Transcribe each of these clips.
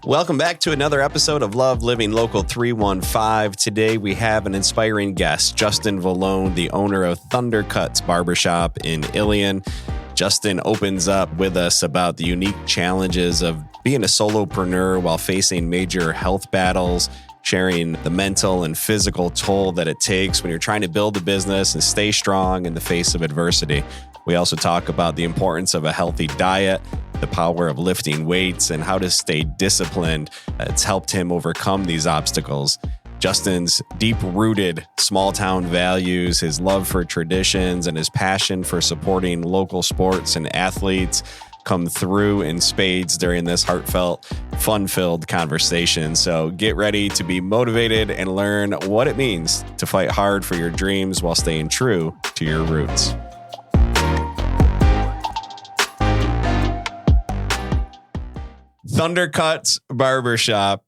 Welcome back to another episode of Love Living Local 315. Today we have an inspiring guest, Justin Vallone, the owner of Thundercuts Barbershop in Ilion. Justin opens up with us about the unique challenges of being a solopreneur while facing major health battles, sharing the mental and physical toll that it takes when you're trying to build a business and stay strong in the face of adversity. We also talk about the importance of a healthy diet, the power of lifting weights, and how to stay disciplined. It's helped him overcome these obstacles. Justin's deep-rooted small-town values, his love for traditions, and his passion for supporting local sports and athletes come through in spades during this heartfelt, fun-filled conversation. So get ready to be motivated and learn what it means to fight hard for your dreams while staying true to your roots. Thundercuts Barbershop.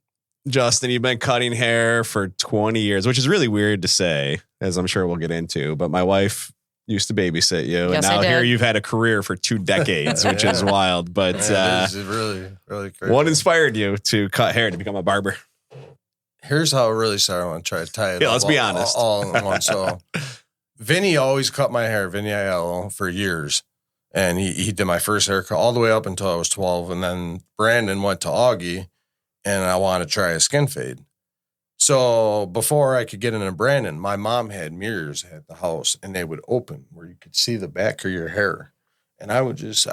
Justin, you've been cutting hair for 20 years, which is really weird to say, as I'm sure we'll get into. But my wife used to babysit you, yes, and now here you've had a career for 2 decades, which is wild. But it's really, really crazy. What inspired you to cut hair, to become a barber? Here's how it really started. I want to try to tie it Yeah, up let's be honest. all in one. So Vinny always cut my hair, Vinny Aiello, for years. And he did my first haircut all the way up until I was 12. And then Brandon went to Augie, and I wanted to try a skin fade. So before I could get into Brandon, my mom had mirrors at the house, and they would open where you could see the back of your hair. And I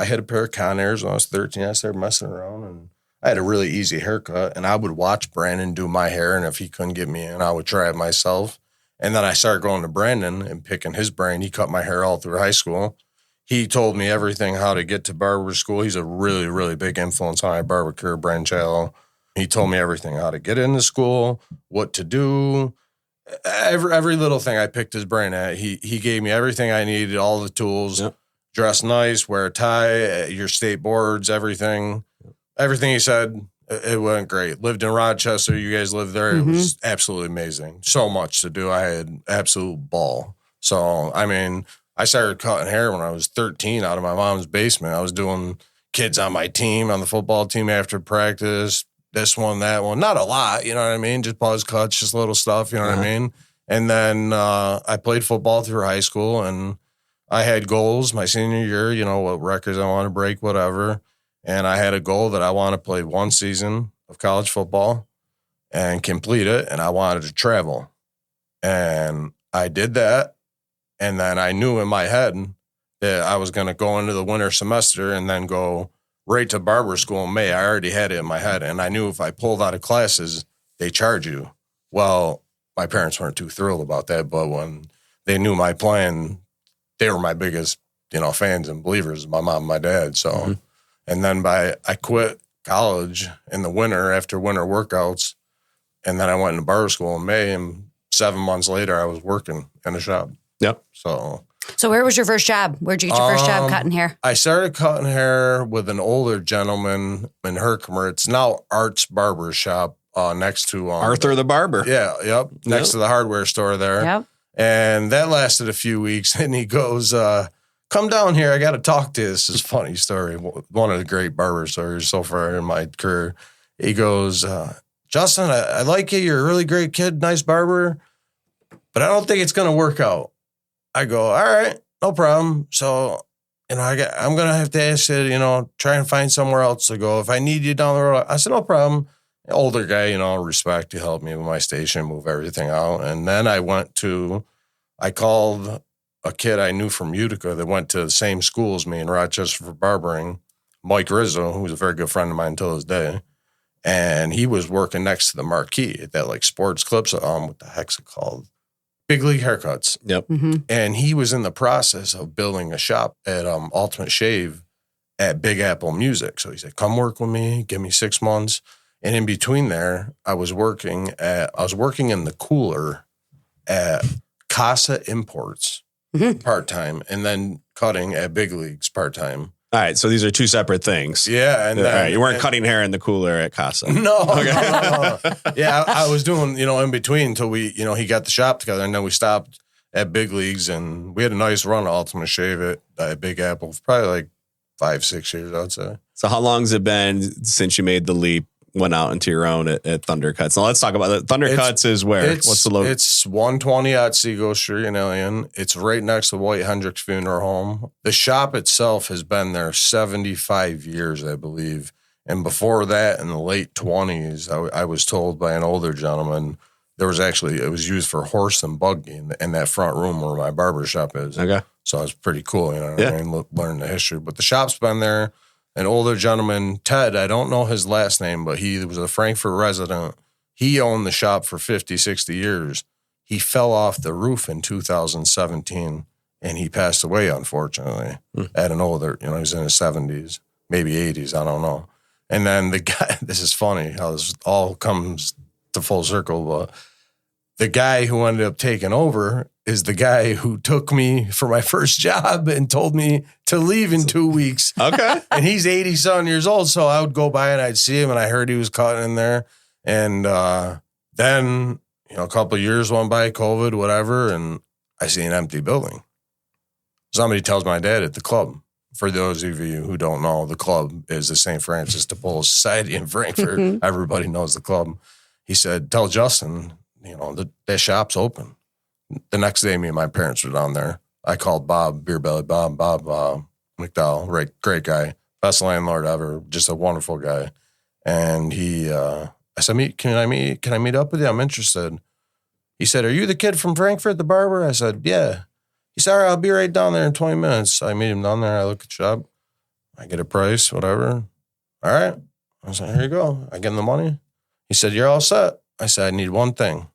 had a pair of Conairs when I was 13. I started messing around, and I had a really easy haircut. And I would watch Brandon do my hair, and if he couldn't get me in, I would try it myself. And then I started going to Brandon and picking his brain. He cut my hair all through high school. He told me everything, how to get to barber school. He's a really, really big influence on my barber career, Brandon Challow. He told me everything, how to get into school, what to do. Every little thing I picked his brain at. He gave me everything I needed, all the tools. Yep. Dress nice, wear a tie, your state boards, everything. Everything he said, it went great. Lived in Rochester. You guys lived there. It was absolutely amazing. So much to do. I had absolute ball. So, I mean, I started cutting hair when I was 13 out of my mom's basement. I was doing kids on my team, on the football team after practice, this one, that one. Not a lot, you know what I mean? Just buzz cuts, just little stuff, you know what I mean? And then I played football through high school, and I had goals my senior year, you know, what records I want to break, whatever. And I had a goal that I want to play 1 season of college football and complete it, and I wanted to travel. And I did that. And then I knew in my head that I was going to go into the winter semester and then go right to barber school in May. I already had it in my head. And I knew if I pulled out of classes, they charge you. Well, my parents weren't too thrilled about that. But when they knew my plan, they were my biggest, fans and believers, my mom and my dad. So, and then I quit college in the winter after winter workouts. And then I went into barber school in May. And 7 months later, I was working in a shop. Yep. So where was your first job? Where'd you get your first job cutting hair? I started cutting hair with an older gentleman in Herkimer. It's now Art's Barbershop next to Arthur the Barber. Yeah, yep. Next to the hardware store there. Yep. And that lasted a few weeks. And he goes, come down here. I got to talk to you. This is a funny story. One of the great barber stories so far in my career. He goes, Justin, I like you. You're a really great kid, nice barber, but I don't think it's going to work out. I go, all right, no problem. So, I'm going to have to ask you, try and find somewhere else to go. If I need you down the road, I said, no problem. Older guy, respect, he helped me with my station, move everything out. And then I called a kid I knew from Utica that went to the same school as me in Rochester for barbering, Mike Rizzo, who was a very good friend of mine until this day. And he was working next to the marquee at that sports clips. What the heck's it called? Big League Haircuts. Yep. And he was in the process of building a shop at Ultimate Shave at Big Apple Music. So he said, come work with me, give me 6 months. And in between there, I was working in the cooler at Casa Imports part-time, and then cutting at Big Leagues part-time. All right, so these are 2 separate things. Yeah. And then, you weren't cutting hair in the cooler at Casa. No. Okay. No. Yeah, I was doing, in between until we, he got the shop together, and then we stopped at Big Leagues, and we had a nice run of Ultimate Shave at Big Apple for probably 5-6 years, I would say. So how long has it been since you made the leap went out into your own at Thundercuts. Now let's talk about it. Thundercuts is where? What's the location? It's 120 Otsego Street in Ilion. It's right next to White Hendricks Funeral Home. The shop itself has been there 75 years, I believe. And before that, in the late 20s, I was told by an older gentleman, it was used for horse and buggy in that front room where my barbershop is. Okay. So it was pretty cool, learning the history. But the shop's been there. An older gentleman, Ted, I don't know his last name, but he was a Frankfort resident. He owned the shop for 50, 60 years. He fell off the roof in 2017, and he passed away, unfortunately, at an older, he was in his 70s, maybe 80s, I don't know. And then the guy, this is funny how this all comes to full circle, but the guy who ended up taking over is the guy who took me for my first job and told me to leave in 2 weeks. Okay. And he's 80-something years old, so I would go by and I'd see him, and I heard he was cutting in there. And then, a couple of years went by, COVID, whatever, and I see an empty building. Somebody tells my dad at the club. For those of you who don't know, the club is the St. Francis de Paul Society in Frankfort. Everybody knows the club. He said, tell Justin, that shop's open. The next day, me and my parents were down there. I called Bob, Beer Belly Bob McDowell, right, great guy, best landlord ever, just a wonderful guy. And I said, can I meet up with you? I'm interested. He said, are you the kid from Frankfort, the barber? I said, yeah. He said, all right, I'll be right down there in 20 minutes. I meet him down there. I look at the shop. I get a price, whatever. All right. I said, here you go. I give him the money. He said, you're all set. I said, I need one thing,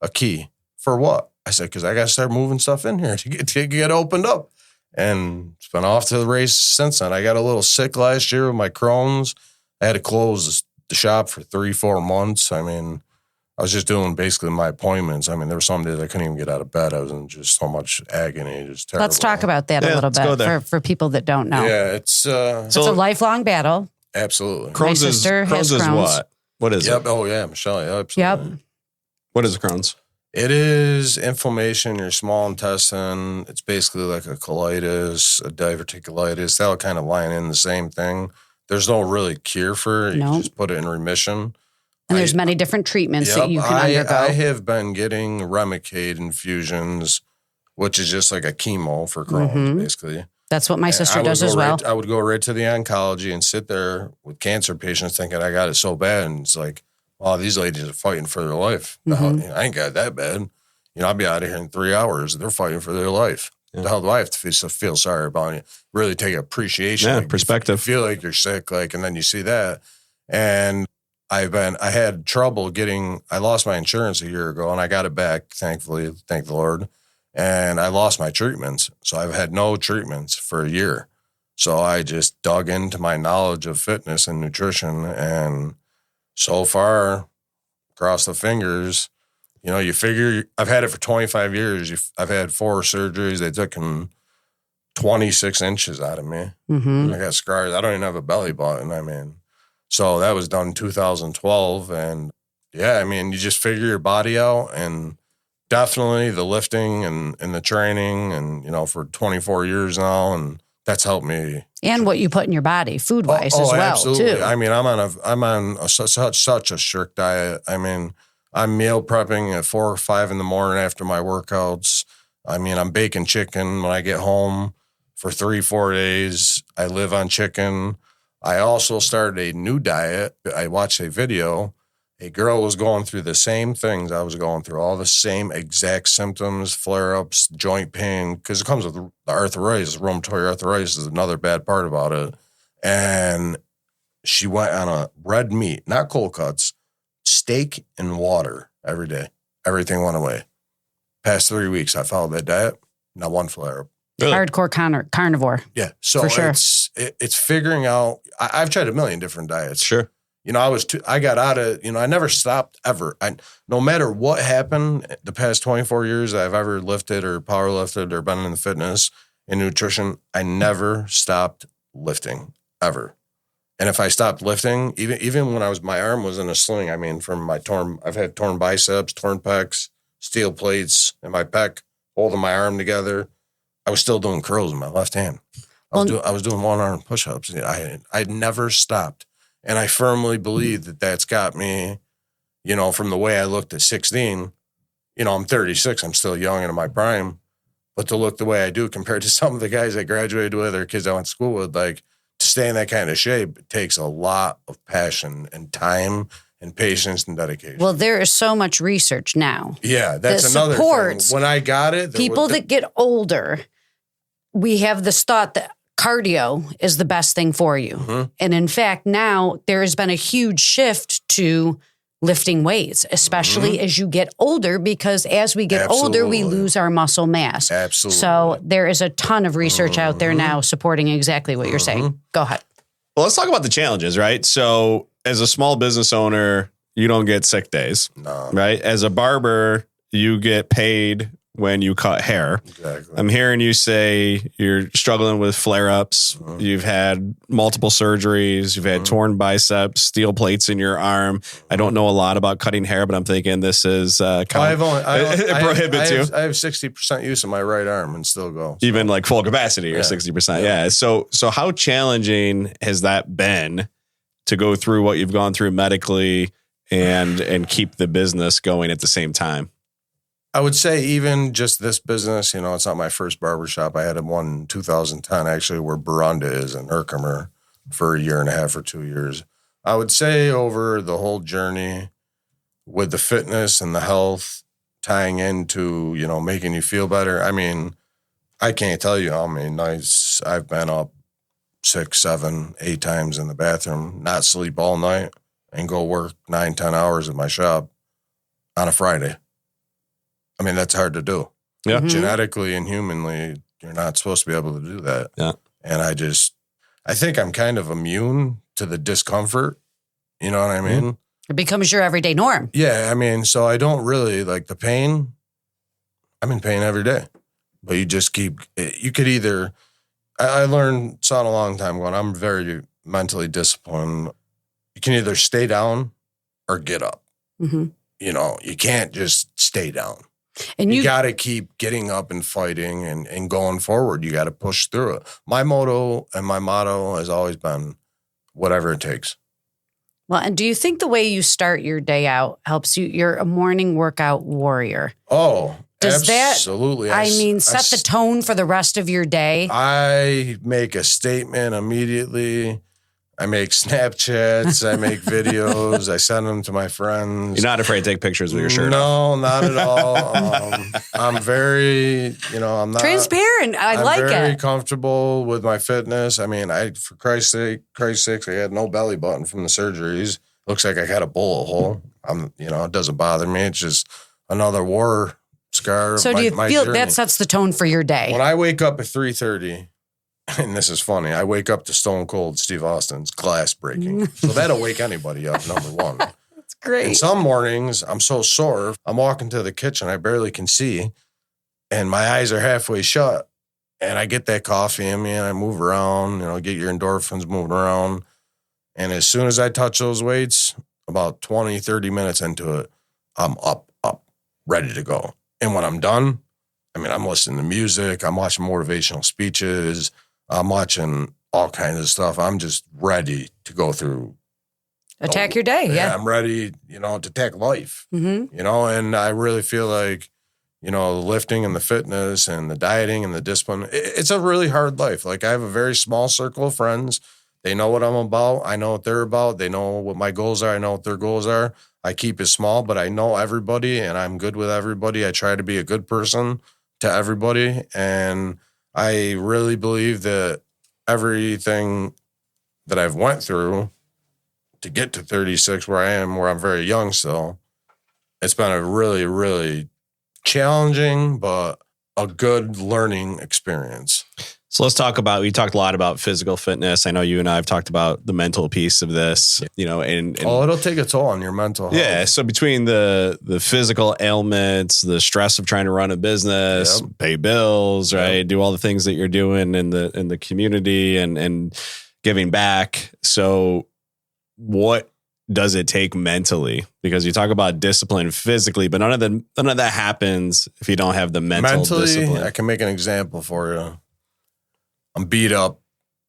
a key. For what? I said, because I got to start moving stuff in here to get opened up. And it's been off to the race since then. I got a little sick last year with my Crohn's. I had to close the shop for 3-4 months. I mean, I was just doing basically my appointments. I mean, there were some days I couldn't even get out of bed. I was in just so much agony, just terrible. Let's talk about that a little bit for people that don't know. Yeah, it's a lifelong battle. Absolutely. Crohn's is what? What is it? Oh, yeah, Michelle. Yeah, absolutely. Yep. What is Crohn's? It is inflammation in your small intestine. It's basically like a colitis, a diverticulitis. They all kind of line in the same thing. There's no really cure for it. You can just put it in remission. And there's many different treatments that you can undergo. I have been getting Remicade infusions, which is just like a chemo for Crohn's, basically. That's what my sister does as well. I would go right to the oncology and sit there with cancer patients thinking I got it so bad. And it's like, oh, these ladies are fighting for their life. I ain't got that bad. I'll be out of here in 3 hours. They're fighting for their life. Yeah. The hell do I have to feel sorry about it? Really take appreciation. Yeah, perspective. You feel like you're sick, and then you see that. And I had trouble I lost my insurance a year ago, and I got it back, thankfully, thank the Lord. And I lost my treatments. So I've had no treatments for a year. So I just dug into my knowledge of fitness and nutrition, and so far, cross the fingers, you figure I've had it for 25 years. I've had 4 surgeries. They took 26 inches out of me. I got scars. I don't even have a belly button. So that was done in 2012. And yeah, you just figure your body out, and definitely the lifting and the training and, for 24 years now. And that's helped me. And what you put in your body, food-wise as well, absolutely. too. I'm on such a strict diet. I'm meal prepping at 4 or 5 in the morning after my workouts. I'm baking chicken when I get home for 3-4 days. I live on chicken. I also started a new diet. I watched a video. A girl was going through the same things I was going through, all the same exact symptoms, flare-ups, joint pain, because it comes with the arthritis. Rheumatoid arthritis is another bad part about it. And she went on a red meat, not cold cuts, steak and water every day. Everything went away. Past 3 weeks, I followed that diet, not one flare-up. Really? Hardcore carnivore. Yeah. So for sure. It's figuring out. I've tried a million different diets. Sure. I got out of, I never stopped ever. No matter what happened the past 24 years I've ever lifted or power lifted or been in the fitness and nutrition, I never stopped lifting ever. And if I stopped lifting, even when my arm was in a sling, from I've had torn biceps, torn pecs, steel plates in my pec, holding my arm together. I was still doing curls in my left hand. I was doing one arm push-ups. I never stopped. And I firmly believe that that's got me, you know, from the way I looked at 16, you know, I'm 36, I'm still young and in my prime, but to look the way I do compared to some of the guys I graduated with or kids I went to school with, like, to stay in that kind of shape, it takes a lot of passion and time and patience and dedication. Well, there is so much research now. Yeah, that's another thing. When I got it, people that get older, we have this thought that cardio is the best thing for you. Mm-hmm. And in fact, now there has been a huge shift to lifting weights, especially as you get older, because as we get older, we lose our muscle mass. Absolutely. So there is a ton of research out there now supporting exactly what you're saying. Go ahead. Well, let's talk about the challenges, right? So as a small business owner, you don't get sick days, right? As a barber, you get paid when you cut hair. Exactly. I'm hearing you say you're struggling with flare-ups. You've had multiple surgeries. You've had torn biceps, steel plates in your arm. I don't know a lot about cutting hair, but I'm thinking this is it prohibits you. I have 60% use of my right arm and still go. So. Even like full capacity or 60%. Yeah. So how challenging has that been to go through what you've gone through medically and keep the business going at the same time? I would say even just this business, you know, it's not my first barbershop. I had one in 2010, actually, where Barunda is in Herkimer for a year and a half or 2 years. I would say over the whole journey with the fitness and the health tying into, you know, making you feel better. I mean, I can't tell you how many nights I've been up 6, 7, 8 times in the bathroom, not sleep all night, and go work 9, 10 hours at my shop on a Friday. I mean, that's hard to do. Yeah. Genetically and humanly, you're not supposed to be able to do that. Yeah. And I think I'm kind of immune to the discomfort. You know what I mean? It becomes your everyday norm. Yeah. I mean, so I don't really like the pain. I'm in pain every day. But you just you could either, I learned something a long time ago, and I'm very mentally disciplined. You can either stay down or get up. Mm-hmm. You know, you can't just stay down. And you got to keep getting up and fighting and going forward. You got to push through it. My motto has always been whatever it takes. Well, and do you think the way you start your day out helps you? You're a morning workout warrior. Oh, does absolutely. That, set the tone for the rest of your day? I make a statement immediately. I make Snapchats, I make videos, I send them to my friends. You're not afraid to take pictures with your shirt on? No, not at all. I'm very, I'm not transparent. I'm very comfortable with my fitness. I mean, for Christ's sake, I had no belly button from the surgeries. Looks like I got a bullet hole. It doesn't bother me. It's just another war scar. So do you feel that sets the tone for your day? When I wake up at 3:30. And this is funny. I wake up to Stone Cold Steve Austin's glass breaking. So that'll wake anybody up, number one. That's great. And some mornings, I'm so sore, I'm walking to the kitchen, I barely can see, and my eyes are halfway shut. And I get that coffee in me, and I move around, get your endorphins moving around. And as soon as I touch those weights, about 20, 30 minutes into it, I'm up, ready to go. And when I'm done, I'm listening to music, I'm watching motivational speeches, I'm watching all kinds of stuff. I'm just ready to go through. Attack your day, yeah. I'm ready, to attack life, and I really feel like, the lifting and the fitness and the dieting and the discipline, it's a really hard life. Like I have a very small circle of friends. They know what I'm about. I know what they're about. They know what my goals are. I know what their goals are. I keep it small, but I know everybody and I'm good with everybody. I try to be a good person to everybody. And I really believe that everything that I've went through to get to 36, where I am, where I'm very young still, it's been a really, really challenging, but a good learning experience. So let's talk about, we talked a lot about physical fitness. I know you and I have talked about the mental piece of this, and it'll take a toll on your mental health. Yeah. So between the physical ailments, the stress of trying to run a business, pay bills, right? Do all the things that you're doing in the community and giving back. So what does it take mentally? Because you talk about discipline physically, but none of that happens if you don't have the mental discipline. I can make an example for you. I'm beat up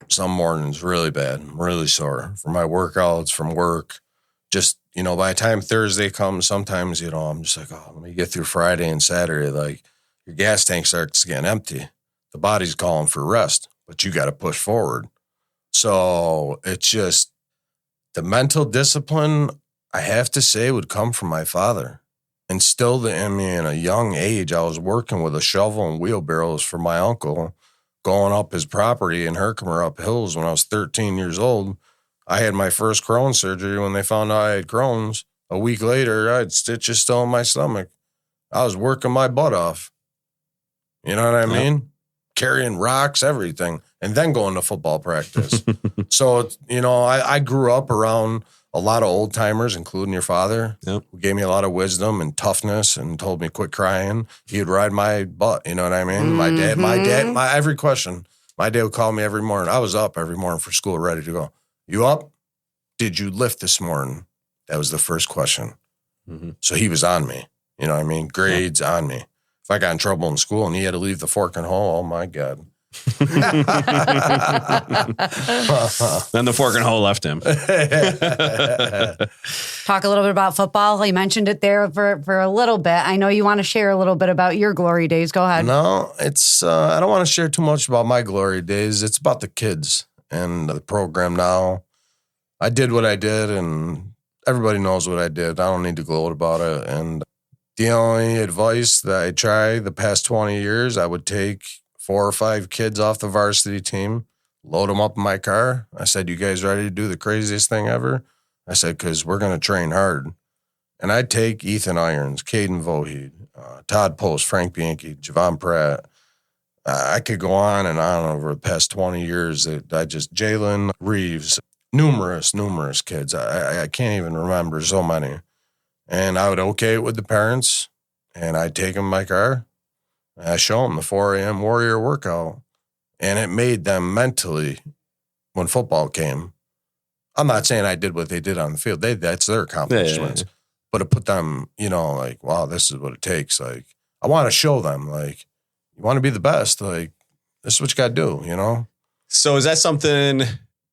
some mornings really bad, really sore from my workouts, from work. Just, by the time Thursday comes, sometimes, I'm just like, oh, let me get through Friday and Saturday. Like, your gas tank starts getting empty. The body's calling for rest, but you got to push forward. So it's just the mental discipline, I have to say, would come from my father. Instilled in me in a young age. I was working with a shovel and wheelbarrows for my uncle, going up his property in Herkimer up hills when I was 13 years old. I had my first Crohn surgery when they found out I had Crohn's. A week later, I had stitches still in my stomach. I was working my butt off. You know what I mean? Carrying rocks, everything, and then going to football practice. So, I grew up around a lot of old timers, including your father, who gave me a lot of wisdom and toughness and told me quit crying. He would ride my butt. You know what I mean? Mm-hmm. My dad, every question, my dad would call me every morning. I was up every morning for school, ready to go. You up? Did you lift this morning? That was the first question. Mm-hmm. So he was on me. You know what I mean? Grades on me. If I got in trouble in school and he had to leave the fork and hoe, oh my God. Then the fork and hole left him. Talk a little bit about football. You mentioned it there for a little bit. I know you want to share a little bit about your glory days. Go ahead. No, it's I don't want to share too much about my glory days. It's about the kids and the program now. I did what I did, and everybody knows what I did. I don't need to gloat about it. And the only advice that I tried the past 20 years, I would take 4 or 5 kids off the varsity team, load them up in my car. I said, you guys ready to do the craziest thing ever? I said, because we're going to train hard. And I'd take Ethan Irons, Caden Voheed, Todd Post, Frank Bianchi, Javon Pratt. I could go on and on over the past 20 years. Jalen Reeves, numerous kids. I can't even remember so many. And I would okay it with the parents, and I'd take them in my car. I show them the 4 a.m. warrior workout, and it made them mentally, when football came, I'm not saying I did what they did on the field. That's their accomplishments. Yeah. But it put them, like, wow, this is what it takes. Like, I want to show them, like, you want to be the best. Like, this is what you got to do, So is that something you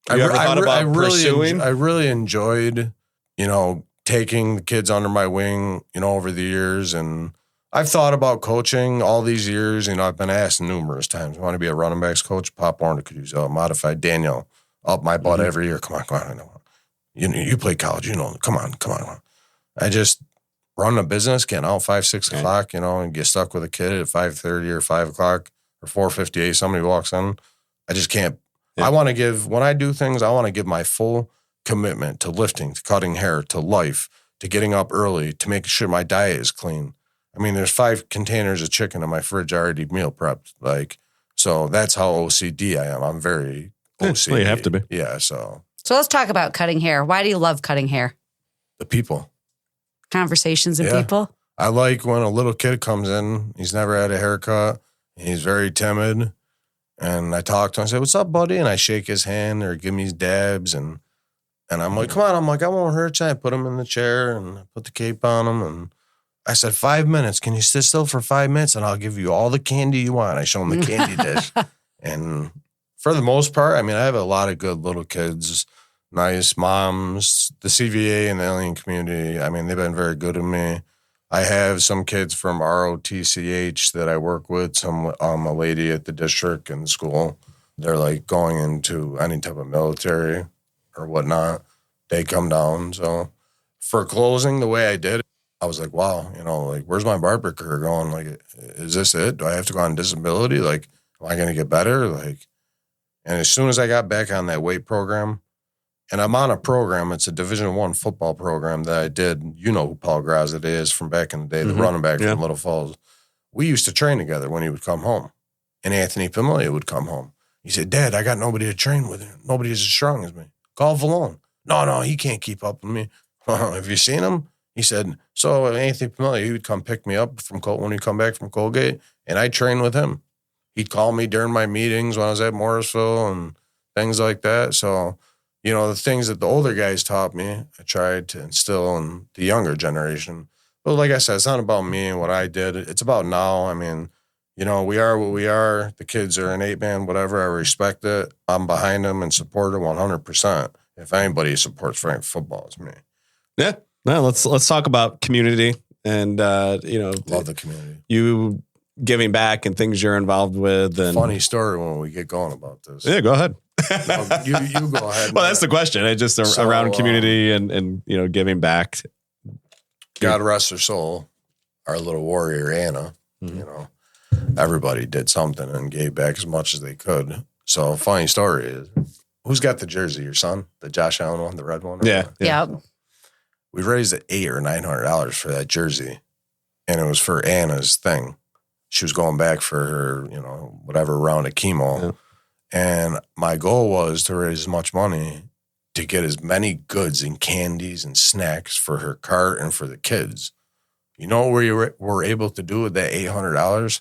ever thought about pursuing? I really enjoyed, taking the kids under my wing, over the years. And I've thought about coaching all these years. I've been asked numerous times, you want to be a running backs coach? Pop Warner could use modified Daniel up my butt every year. Come on. I know. You play college, come on. I just run a business, getting out 5, 6 o'clock, and get stuck with a kid at 5:30 or 5 o'clock or 4:58. Somebody walks in. I just can't. Yeah. When I do things, I want to give my full commitment to lifting, to cutting hair, to life, to getting up early, to making sure my diet is clean. I mean, there's 5 containers of chicken in my fridge already meal prepped. So that's how OCD I am. I'm very OCD. Well, you have to be. Yeah, so let's talk about cutting hair. Why do you love cutting hair? The people. Conversations and people? I like when a little kid comes in, he's never had a haircut, he's very timid, and I talk to him, I say, what's up, buddy? And I shake his hand or give me his dabs, and I'm like, come on. I'm like, I won't hurt you. I put him in the chair and I put the cape on him. And I said, 5 minutes. Can you sit still for 5 minutes? And I'll give you all the candy you want. I show him the candy dish. And for the most part, I have a lot of good little kids, nice moms, the CVA and the alien community. They've been very good to me. I have some kids from ROTCH that I work with, a lady at the district and the school. They're like going into any type of military or whatnot. They come down. So for closing the way I did, I was like, wow, where's my barber career going? Like, is this it? Do I have to go on disability? Like, am I going to get better? And as soon as I got back on that weight program, and I'm on a program, it's a Division I football program that I did. You know who Paul Grazit is from back in the day, the running back from Little Falls. We used to train together when he would come home. And Anthony Pamiglia would come home. He said, Dad, I got nobody to train with. Nobody as strong as me. Call Vallone. No, he can't keep up with me. Have you seen him? He said, so Anthony Pamiglia, he would come pick me up when he'd come back from Colgate, and I'd train with him. He'd call me during my meetings when I was at Morrisville and things like that. So, the things that the older guys taught me, I tried to instill in the younger generation. But like I said, it's not about me and what I did. It's about now. you know, we are what we are. The kids are an 8-man, whatever. I respect it. I'm behind them and support it 100%. If anybody supports Frankfort football, it's me. Yeah. Well, let's talk about community and, Love the community. You giving back and things you're involved with. And Funny story when we get going about this. Yeah, go ahead. No, you go ahead. Well, that's the question. It's just around community and giving back. God rest her soul. Our little warrior, Anna, everybody did something and gave back as much as they could. So funny story is, who's got the jersey? Your son? The Josh Allen one, the red one? Yeah. We raised $800 or $900 for that jersey. And it was for Anna's thing. She was going back for her, whatever round of chemo. Yeah. And my goal was to raise as much money to get as many goods and candies and snacks for her cart and for the kids. You know what we were able to do with that $800?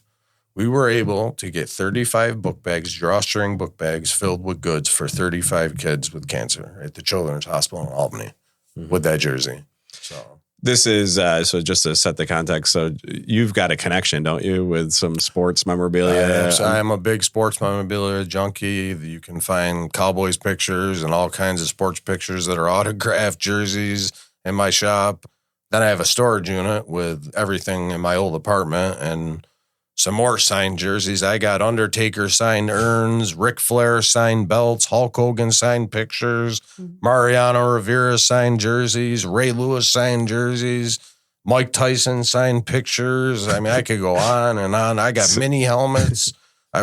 We were able to get 35 book bags, drawstring book bags filled with goods for 35 kids with cancer at the Children's Hospital in Albany with that jersey. So this is, so just to set the context, so you've got a connection, don't you, with some sports memorabilia? I'm a big sports memorabilia junkie. You can find Cowboys pictures and all kinds of sports pictures that are autographed jerseys in my shop. Then I have a storage unit with everything in my old apartment and some more signed jerseys. I got Undertaker signed urns, Ric Flair signed belts, Hulk Hogan signed pictures, Mariano Rivera signed jerseys, Ray Lewis signed jerseys, Mike Tyson signed pictures. I mean, I could go on and on. I got mini helmets,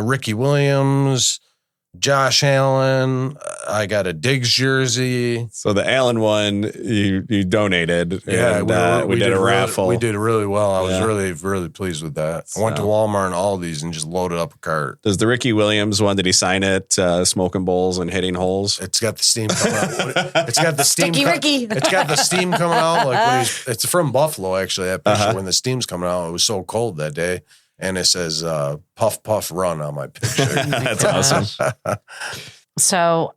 Ricky Williams, Josh Allen. I got a Diggs jersey. So the Allen one you donated. Yeah, and, we did a raffle. We did really well. I was really, really pleased with that. I went to Walmart and Aldi's and just loaded up a cart. Does the Ricky Williams one, did he sign it, smoking bowls and hitting holes? It's got the steam coming out. It's got the steam. Sticky Ricky. It's got the steam coming out. It's from Buffalo, actually, that picture. When the steam's coming out, it was so cold that day. And it says, puff, puff, run on my picture. That's awesome. So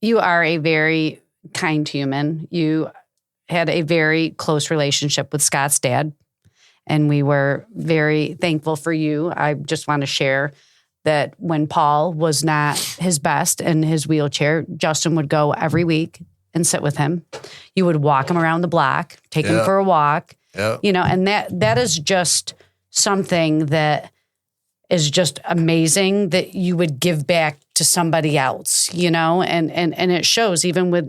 you are a very kind human. You had a very close relationship with Scott's dad, and we were very thankful for you. I just want to share that when Paul was not his best in his wheelchair, Justin would go every week and sit with him. You would walk him around the block, take him for a walk, and that is just something that is just amazing that you would give back to somebody else, and it shows even with,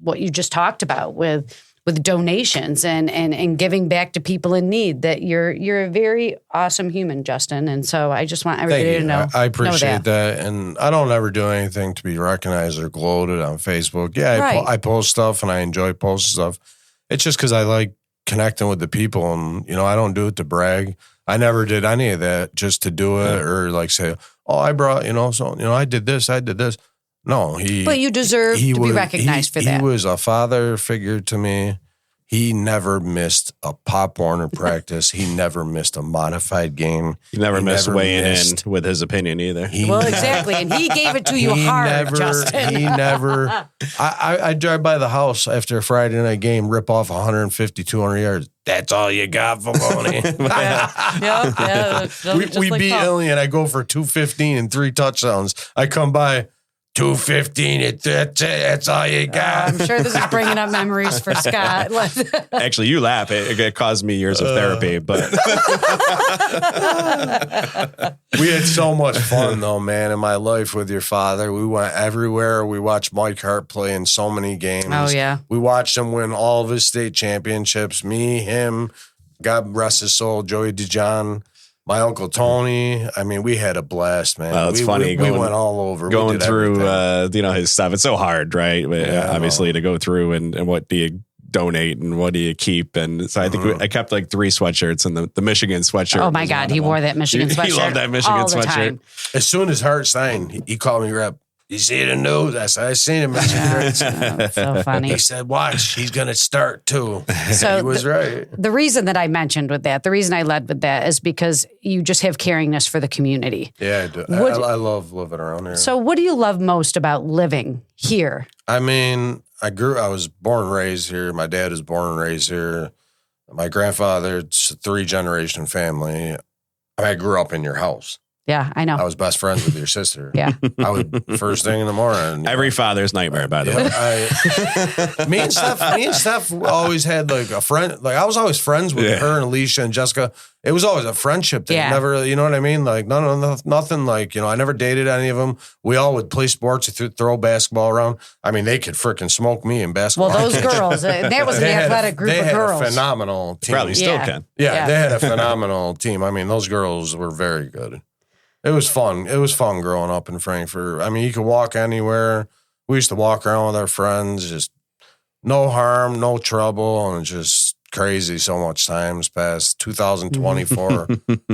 what you just talked about with donations and giving back to people in need, that you're a very awesome human, Justin. And so I just want everybody to know. I appreciate that. And I don't ever do anything to be recognized or gloated on Facebook. Yeah, I post stuff and I enjoy posting stuff. It's just because I like connecting with the people, and I don't do it to brag. I never did any of that just to do it or like say, oh, I brought, I did this. No, but you deserve to be recognized for that. He was a father figure to me. He never missed a Pop Warner practice. He never missed a modified game. He never missed weighing in with his opinion either. Exactly. And he gave it to you hard, Justin. He never. I drive by the house after a Friday night game, rip off 150, 200 yards. That's all you got, Vallone. We beat Ilion. I go for 215 and 3 touchdowns. I come by. 215. That's all you got. I'm sure this is bringing up memories for Scott. Actually, you laugh. It caused me years of therapy, but we had so much fun, though, man. In my life with your father, we went everywhere. We watched Mike Hart play in so many games. Oh yeah, we watched him win all of his state championships. Me, him, God rest his soul, Joey DeJohn. My Uncle Tony. I mean, we had a blast, man. Well, it's funny. We went all over. Going through, his stuff. It's so hard, right? Obviously, to go through and what do you donate and what do you keep? And so I think I kept like 3 sweatshirts, and the Michigan sweatshirt. Oh my God, he wore that Michigan sweatshirt. He loved that Michigan sweatshirt. Time. As soon as Hart signed, he called me Rep. You see it in the news? I said, I seen him. So funny. He said, watch, he's going to start too. So he was right. The reason that I mentioned with that, the reason I led with that is because you just have caringness for the community. Yeah, I do. I love living around here. So what do you love most about living here? I mean, I was born and raised here. My dad was born and raised here. My grandfather, it's a 3-generation family. I grew up in your house. Yeah, I know. I was best friends with your sister. Yeah. I would first thing in the morning. Every father's nightmare, by the way. Me and Steph always had like a friend. Like I was always friends with her and Alicia and Jessica. It was always a friendship thing. Never, you know what I mean? Like nothing like, I never dated any of them. We all would play sports, throw basketball around. I mean, they could freaking smoke me in basketball. Well, those girls, that was an athletic group of girls. They had a phenomenal team. Probably still can. Yeah, they had a phenomenal team. I mean, those girls were very good. It was fun. It was fun growing up in Frankfort. I mean, you could walk anywhere. We used to walk around with our friends, just no harm, no trouble, and just crazy. So much time's passed. 2024.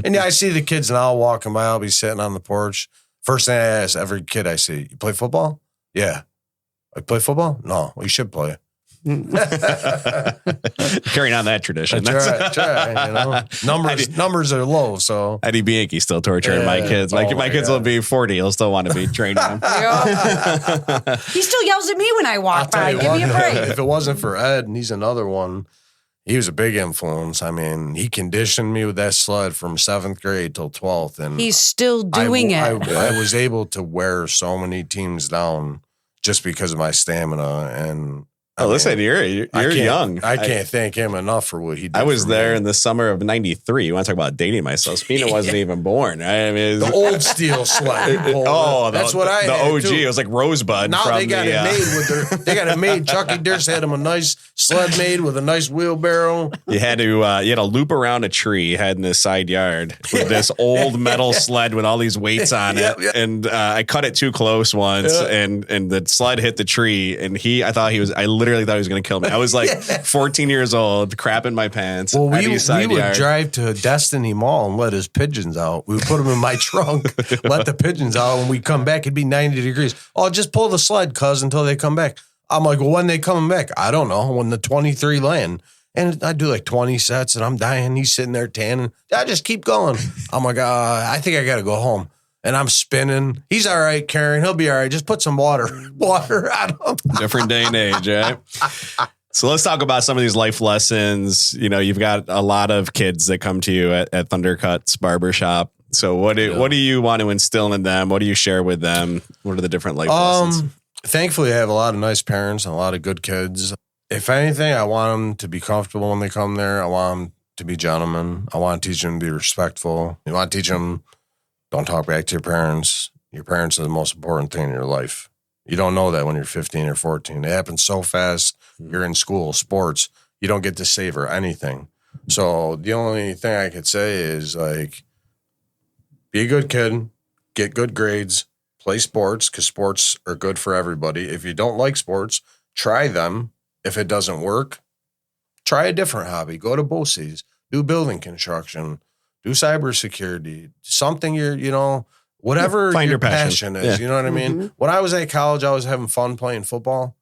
And I see the kids now walking by. I'll be sitting on the porch. First thing I ask every kid I see, you play football? Yeah. I play football? No. Well, you should play. Carrying on that tradition. That's right. Numbers are low, so Eddie Bianchi still torturing my kids. My kids will be 40. He'll still want to be training them. He still yells at me when I walk by. Give me a break. If it wasn't for Ed, and he's another one, he was a big influence. I mean, he conditioned me with that sled from 7th grade till 12th, and he's still doing it. I was able to wear so many teams down just because of my stamina and. Listen, you're young. I can't thank him enough for what he did. I was there in the summer of '93. You want to talk about dating myself? Spina wasn't even born. I mean, the old steel sled. That's what I the had OG. too. It was like Rosebud. Now they got it made with they got it made. Chucky Durst had him a nice sled made with a nice wheelbarrow. You had to loop around a tree, had in his side yard with this old metal sled with all these weights on it, and I cut it too close once, and the sled hit the tree, and I literally thought he was going to kill me. I was like 14 years old, crapping my pants. Well, we would drive to Destiny Mall and let his pigeons out. We would put them in my trunk, let the pigeons out. When we come back, it'd be 90 degrees. Oh, just pull the sled, cuz, until they come back. I'm like, well, when they coming back? I don't know. When the 23 land. And I do like 20 sets, and I'm dying. He's sitting there tanning. I just keep going. I'm like, I think I got to go home. And I'm spinning. He's all right, Karen. He'll be all right. Just put some water on him. Different day and age, right? So let's talk about some of these life lessons. You've got a lot of kids that come to you at Thundercuts Barbershop. So what do you want to instill in them? What do you share with them? What are the different life lessons? Thankfully, I have a lot of nice parents and a lot of good kids. If anything, I want them to be comfortable when they come there. I want them to be gentlemen. I want to teach them to be respectful. I want to teach them, don't talk back to your parents. Your parents are the most important thing in your life. You don't know that when you're 15 or 14. It happens so fast. You're in school, sports. You don't get to savor anything. So the only thing I could say is, like, be a good kid, get good grades, play sports, because sports are good for everybody. If you don't like sports, try them. If it doesn't work, try a different hobby. Go to BOCES, do building construction, do cybersecurity, something whatever Find your your passion is. Yeah. You know what I mean? Mm-hmm. When I was at college, I was having fun playing football,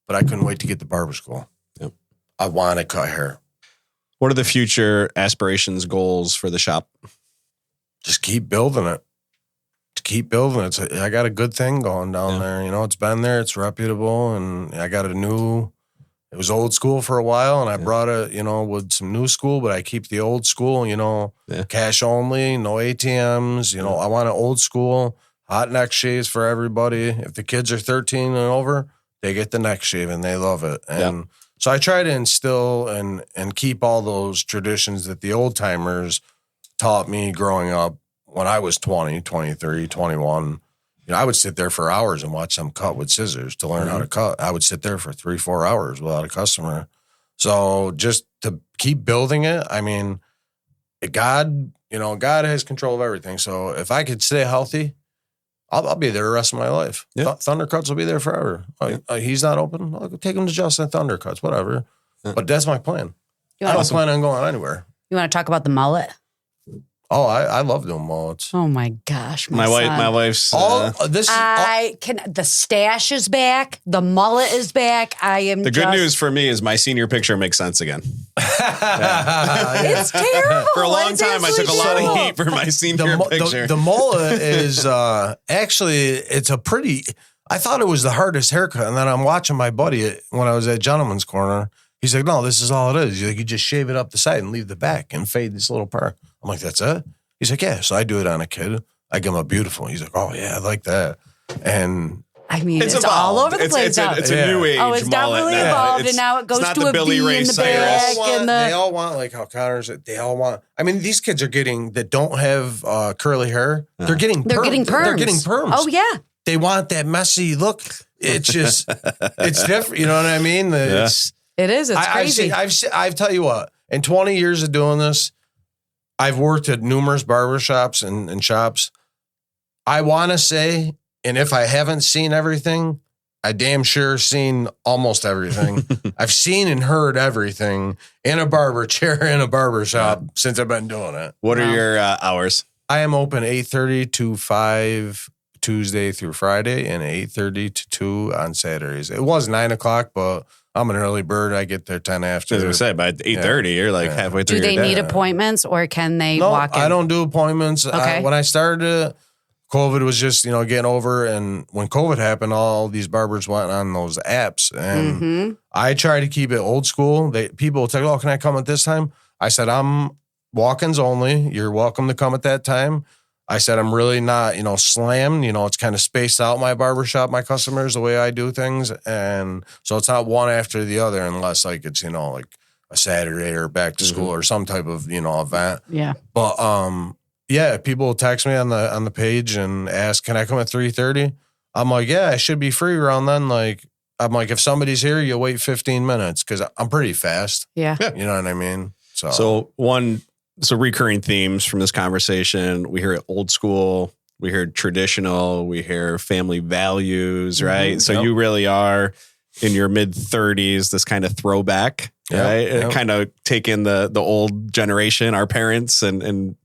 but I couldn't wait to get to barber school. Yep. I want to cut hair. What are the future aspirations, goals for the shop? Just keep building it. Keep building it. I got a good thing going down there. It's been there. It's reputable, and I got it was old school for a while, and I brought it, with some new school, but I keep the old school, cash only, no ATMs. I want an old school, hot neck shaves for everybody. If the kids are 13 and over, they get the neck shave, and they love it. And so I try to instill and keep all those traditions that the old timers taught me growing up when I was 20, 23, 21. I would sit there for hours and watch them cut with scissors to learn how to cut. I would sit there for 3-4 hours without a customer. So just to keep building it, I mean, God has control of everything. So if I could stay healthy, I'll be there the rest of my life. Yeah. Thundercuts will be there forever. He's not open. I'll take him to Justin Thundercuts, whatever. But that's my plan. I don't plan on going anywhere. You want to talk about the mullet? Oh, I love doing mullets. Oh my gosh, My wife's the stash is back. The mullet is back. The good news for me is my senior picture makes sense again. It's terrible. For a long time, I took a lot of heat for my senior picture. The mullet is actually, it's a pretty, I thought it was the hardest haircut. And then I'm watching my buddy when I was at Gentleman's Corner. He's like, no, this is all it is. You just shave it up the side and leave the back and fade this little part. I'm like, that's it? He's like, yeah. So I do it on a kid. I give him a beautiful. He's like, oh yeah, I like that. And I mean, it's all over the place now. It's a new age. Oh, it's definitely mullet. evolved, and now it goes not to the a Billy V Ray in the Cyrus. back. They all want like how Connor's. They all want. I mean, these kids are getting that don't have curly hair. They're getting. They're getting perms. They're getting perms. Oh yeah. They want that messy look. It's just. It's different. You know what I mean? It's. It is. It's crazy. I've tell you what. In 20 years of doing this, I've worked at numerous barbershops and shops. I want to say, and if I haven't seen everything, I damn sure seen almost everything. I've seen and heard everything in a barber chair in a barber shop since I've been doing it. What are your hours? I am open 8:30 to 5 Tuesday through Friday and 8:30 to 2 on Saturdays. It was 9 o'clock, but I'm an early bird. I get there 10 after. As I said, by 8:30, you're like halfway through Do they your day. need appointments or can they walk in? I don't do appointments. Okay. When I started, COVID was just, getting over. And when COVID happened, all these barbers went on those apps. And I try to keep it old school. People will say, oh, can I come at this time? I said, I'm walk-ins only. You're welcome to come at that time. I said, I'm really not, slammed. It's kind of spaced out my barbershop, my customers, the way I do things. And so it's not one after the other unless like it's, like a Saturday or back to school or some type of, event. Yeah. But, yeah, people will text me on the page and ask, can I come at 3:30? I'm like, yeah, I should be free around then. I'm like, if somebody's here, you wait 15 minutes because I'm pretty fast. Yeah. You know what I mean? So recurring themes from this conversation, we hear old school, we hear traditional, we hear family values, right? So you really are in your mid 30s, this kind of throwback, right? Yep. Kind of take in the old generation, our parents, and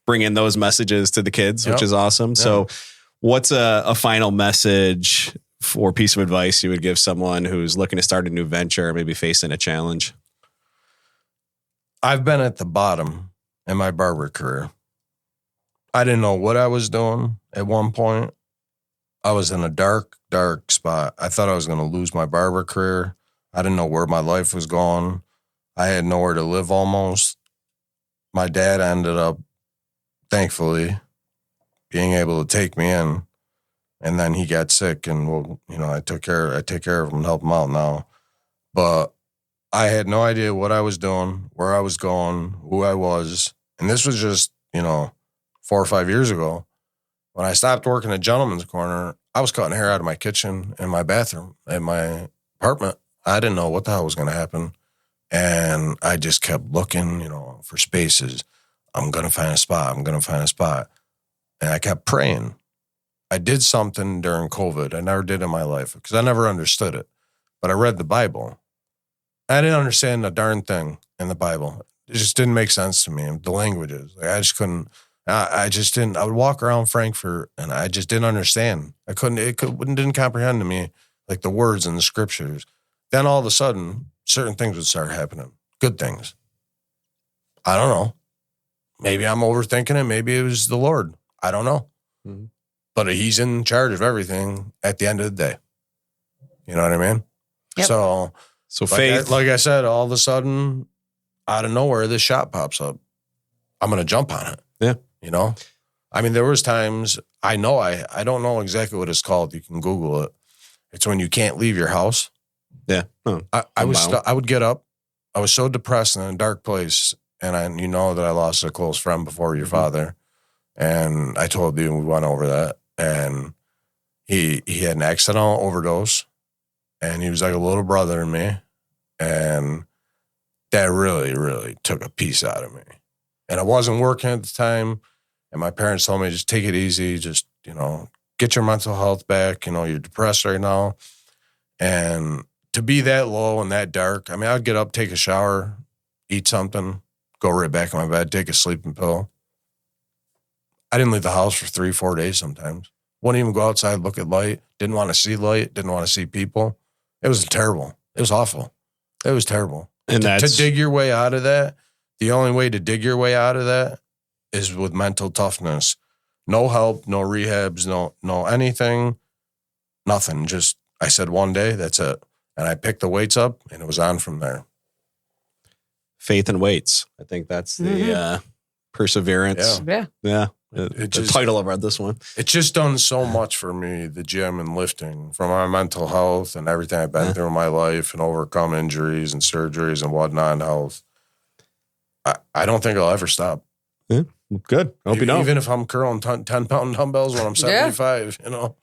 bring in those messages to the kids, which is awesome. Yep. So what's a final message or piece of advice you would give someone who's looking to start a new venture or maybe facing a challenge? I've been at the bottom in my barber career. I didn't know what I was doing at one point. I was in a dark, dark spot. I thought I was going to lose my barber career. I didn't know where my life was going. I had nowhere to live almost. My dad ended up, thankfully, being able to take me in. And then he got sick and, I take care of him and help him out now. But I had no idea what I was doing, where I was going, who I was. And this was just, 4 or 5 years ago. When I stopped working at Gentleman's Corner, I was cutting hair out of my kitchen and my bathroom at my apartment. I didn't know what the hell was going to happen. And I just kept looking, for spaces. I'm going to find a spot. I'm going to find a spot. And I kept praying. I did something during COVID I never did in my life because I never understood it. But I read the Bible. I didn't understand a darn thing in the Bible. It just didn't make sense to me. The languages. I just couldn't. I just didn't. I would walk around Frankfort and I just didn't understand. It didn't comprehend to me like the words in the scriptures. Then all of a sudden, certain things would start happening. Good things. I don't know. Maybe I'm overthinking it. Maybe it was the Lord. I don't know. Mm-hmm. But he's in charge of everything at the end of the day. You know what I mean? Yep. So faith. Like I said, all of a sudden, out of nowhere, this shop pops up. I'm going to jump on it. Yeah. I mean, there was times, I don't know exactly what it's called. You can Google it. It's when you can't leave your house. Yeah. I would get up. I was so depressed in a dark place. And that I lost a close friend before your father. And I told you, we went over that. And he had an accidental overdose. And he was like a little brother to me. And that really, really took a piece out of me. And I wasn't working at the time. And my parents told me, just take it easy. Just, get your mental health back. You're depressed right now. And to be that low and that dark, I mean, I'd get up, take a shower, eat something, go right back in my bed, take a sleeping pill. I didn't leave the house for 3-4 days sometimes. Wouldn't even go outside, look at light. Didn't want to see light. Didn't want to see people. It was terrible. It was awful. It was terrible. And to dig your way out of that, the only way to dig your way out of that is with mental toughness. No help, no rehabs, no anything, nothing. Just, I said one day, that's it. And I picked the weights up and it was on from there. Faith and weights. I think that's the perseverance. Yeah. The title I read this one. It's just done so much for me, the gym and lifting, from my mental health and everything I've been through in my life and overcome injuries and surgeries and whatnot in health. I don't think I'll ever stop. Yeah, good. I hope you don't. Even if I'm curling 10-pound dumbbells when I'm 75, you know.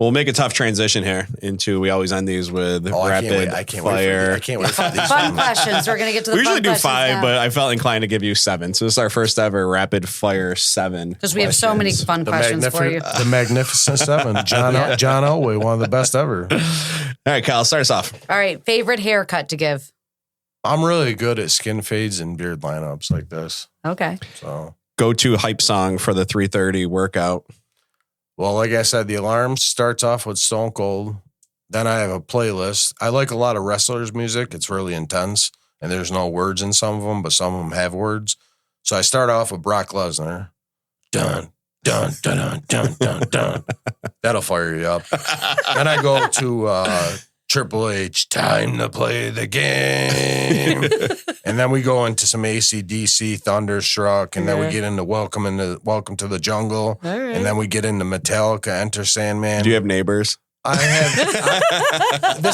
We'll make a tough transition here into, we always end these with rapid fire. I can't wait for these. Fun questions. We're going to get to the We usually fun do questions 5, now. but I felt inclined to give you 7. So this is our first ever rapid fire 7. Because we have so many fun questions for you. The Magnificent 7. John Elway, one of the best ever. All right, Kyle, start us off. All right. Favorite haircut to give? I'm really good at skin fades and beard lineups like this. Okay. So Go-to hype song for the 3:30 workout. Well, like I said, the alarm starts off with Stone Cold. Then I have a playlist. I like a lot of wrestlers' music. It's really intense, and there's no words in some of them, but some of them have words. So I start off with Brock Lesnar. Dun, dun, dun, dun, dun, dun, dun. That'll fire you up. Then I go to Triple H, time to play the game. And then we go into some AC/DC, Thunderstruck, and then we get into Welcome to the Jungle. All right. And then we get into Metallica, Enter Sandman. Do you have neighbors? This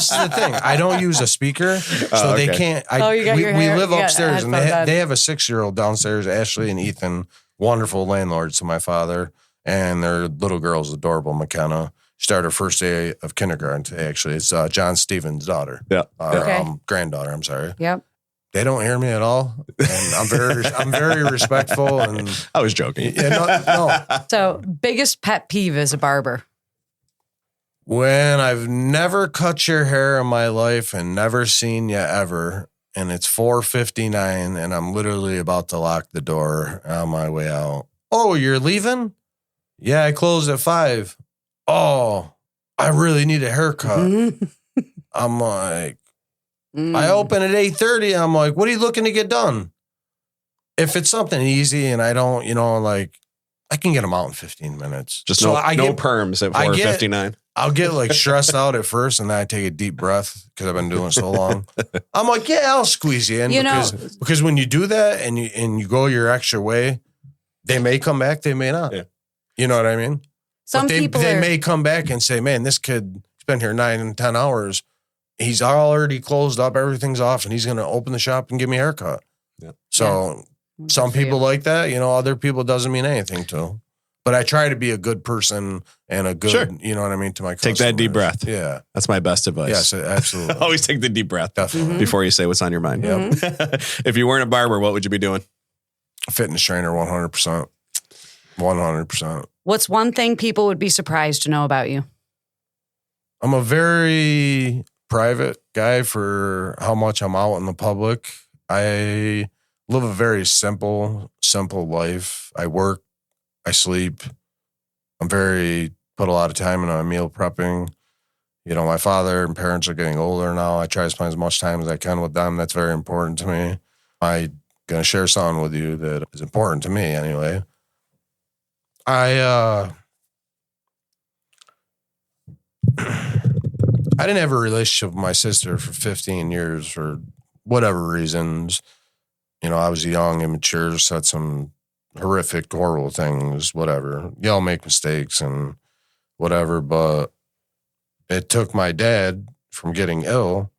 is the thing. I don't use a speaker, so they can't. you got your we hair- live you got upstairs, and headphones on. they have a 6-year-old downstairs, Ashley and Ethan, wonderful landlords to my father, and their little girl's adorable, McKenna. Started her first day of kindergarten today, actually. It's John Stevens' daughter. Yeah. Granddaughter, I'm sorry. Yep. They don't hear me at all. And I'm very respectful. And I was joking. no. So, biggest pet peeve as a barber? When I've never cut your hair in my life and never seen you ever, and it's 4:59 and I'm literally about to lock the door on my way out. Oh, you're leaving? Yeah, I closed at 5. Oh, I really need a haircut. I'm like, I open at 8:30. I'm like, what are you looking to get done? If it's something easy and I don't, like, I can get them out in 15 minutes. Just no perms at 4:59. I'll get like stressed out at first, and then I take a deep breath because I've been doing it so long. I'm like, yeah, I'll squeeze you in because when you do that and you go your extra way, they may come back, they may not. Yeah. You know what I mean? Some people they may come back and say, man, this kid's been here 9 and 10 hours. He's already closed up, everything's off, and he's going to open the shop and give me a haircut. Yeah. So some people like that, other people doesn't mean anything to. But I try to be a good person and a good, you know what I mean, to my customers. Take that deep breath. Yeah. That's my best advice. Yes, absolutely. Always take the deep breath Definitely. before you say what's on your mind. Yep. If you weren't a barber, what would you be doing? Fitness trainer, 100%. 100%. What's one thing people would be surprised to know about you? I'm a very private guy for how much I'm out in the public. I live a very simple life. I work, I sleep. Put a lot of time into my meal prepping. My father and parents are getting older now. I try to spend as much time as I can with them. That's very important to me. I'm going to share something with you that is important to me anyway. I didn't have a relationship with my sister for 15 years for whatever reasons. I was young, immature, said some horrific, horrible things, whatever. Y'all make mistakes and whatever, but it took my dad from getting ill,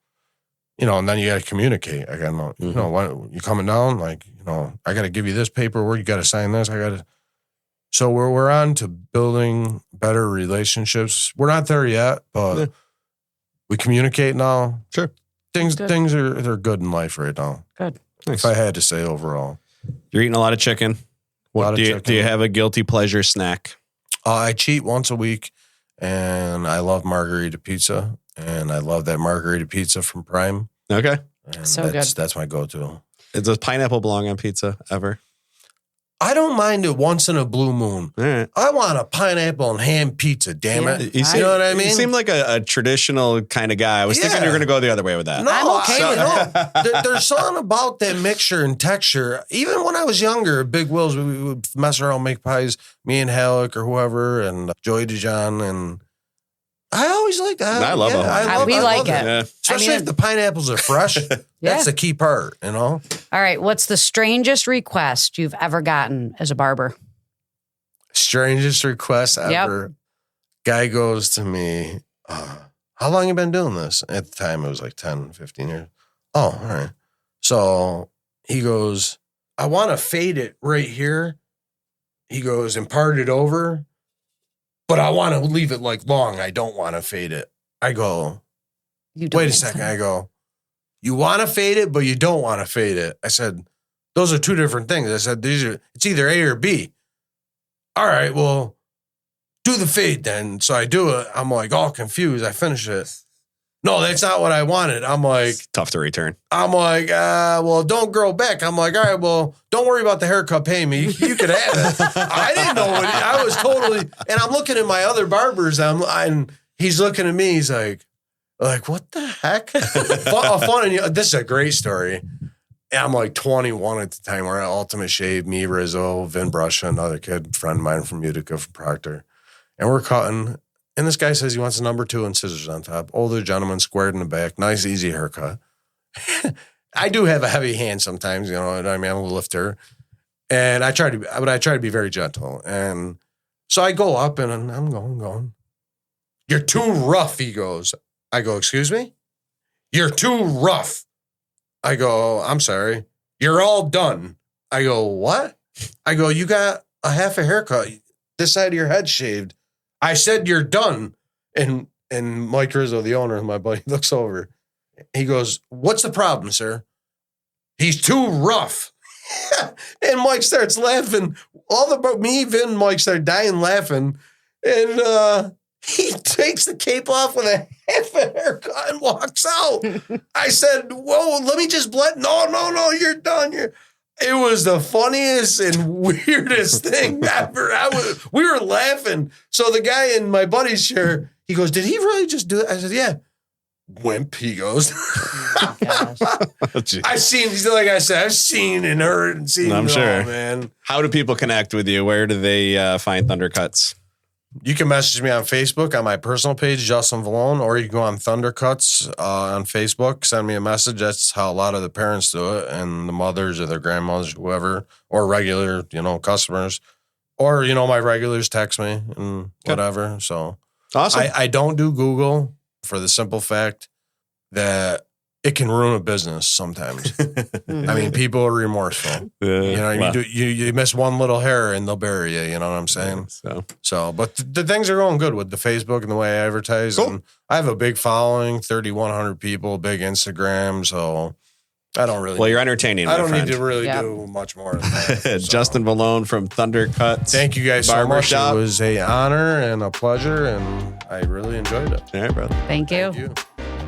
and then you got to communicate. I got what, you coming down? Like, I got to give you this paperwork. You got to sign this. So we're on to building better relationships. We're not there yet, but we communicate now. Sure. Things are good in life right now. Good. Nice. If I had to say overall. You're eating a lot of chicken. Do you have a guilty pleasure snack? I cheat once a week, and I love margarita pizza, and I love that margarita pizza from Prime. Okay. And so good. That's my go-to. Does pineapple belong on pizza ever? I don't mind it once in a blue moon. All right. I want a pineapple and ham pizza, damn it. You know what I mean? You seem like a traditional kind of guy. I was thinking you were going to go the other way with that. No, I'm okay with it. There's something about that mixture and texture. Even when I was younger at Big Will's, we would mess around, make pies, me and Halleck or whoever, and Joey DeJohn, I always like that. I love them. We like it. Yeah. Especially if the pineapples are fresh. That's the key part, you know? All right. What's the strangest request you've ever gotten as a barber? Strangest request ever. Yep. Guy goes to me, how long you been doing this? At the time, it was like 10, 15 years. Oh, all right. So he goes, I want to fade it right here. He goes, and part it over, but I want to leave it like long. I don't want to fade it. I go, wait a second. I go, you want to fade it, but you don't want to fade it. I said, those are two different things. I said, it's either A or B. All right, well, do the fade then. So I do it. I'm like all confused. I finish it. No, that's not what I wanted. I'm like, It's tough to return. I'm like, well, don't grow back. I'm like, all right, well, don't worry about the haircut. Pay me. You can have it. I didn't know what I was totally. And I'm looking at my other barbers. And he's looking at me. He's like, what the heck? This is a great story. And I'm like 21 at the time. We're at Ultimate Shave, me, Rizzo, Vin Brusha, another kid, friend of mine from Utica, from Proctor. And we're cutting. And this guy says he wants a number 2 and scissors on top. Older gentleman, squared in the back. Nice, easy haircut. I do have a heavy hand sometimes, you know what I mean? I'm a lifter. And I try to be very gentle. And so I go up and I'm going. You're too rough, he goes. I go, excuse me? You're too rough. I go, I'm sorry. You're all done. I go, what? I go, you got a half a haircut. This side of your head shaved. I said, you're done. And Mike Rizzo, the owner of my buddy, looks over. He goes, what's the problem, sir? He's too rough. And Mike starts laughing. Me, Vin, and Mike start dying laughing. And he takes the cape off with a half a haircut and walks out. I said, whoa, let me just blend. No, you're done. It was the funniest and weirdest thing ever. We were laughing. So the guy in my buddy's chair, he goes, did he really just do it? I said, yeah. Wimp, he goes. I've seen, like I said, I've seen and heard and seen. I'm sure. All, man. How do people connect with you? Where do they find Thundercuts? You can message me on Facebook on my personal page, Justin Vallone, or you can go on Thundercuts on Facebook, send me a message. That's how a lot of the parents do it, and the mothers or their grandmothers, whoever, or regular, customers. Or, my regulars text me and whatever. So awesome. I don't do Google for the simple fact that it can ruin a business sometimes. I mean, people are remorseful. You miss one little hair and they'll bury you. You know what I'm saying? So, but the things are going good with the Facebook and the way I advertise. Cool. And I have a big following, 3,100 people, big Instagram. So I don't really. Well, you're entertaining. I don't need to really do much more than that. Justin Vallone from Thundercuts. Thank you guys so much. Barbershop. It was an honor and a pleasure, and I really enjoyed it. All right, brother. Thank you.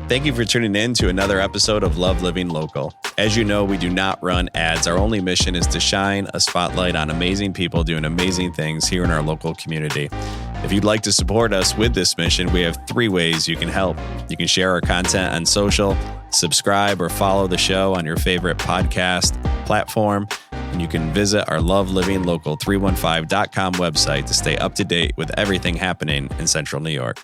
Thank you for tuning in to another episode of Love Living Local. As you know, we do not run ads. Our only mission is to shine a spotlight on amazing people doing amazing things here in our local community. If you'd like to support us with this mission, we have 3 ways you can help. You can share our content on social, subscribe or follow the show on your favorite podcast platform, and you can visit our lovelivinglocal315.com website to stay up to date with everything happening in Central New York.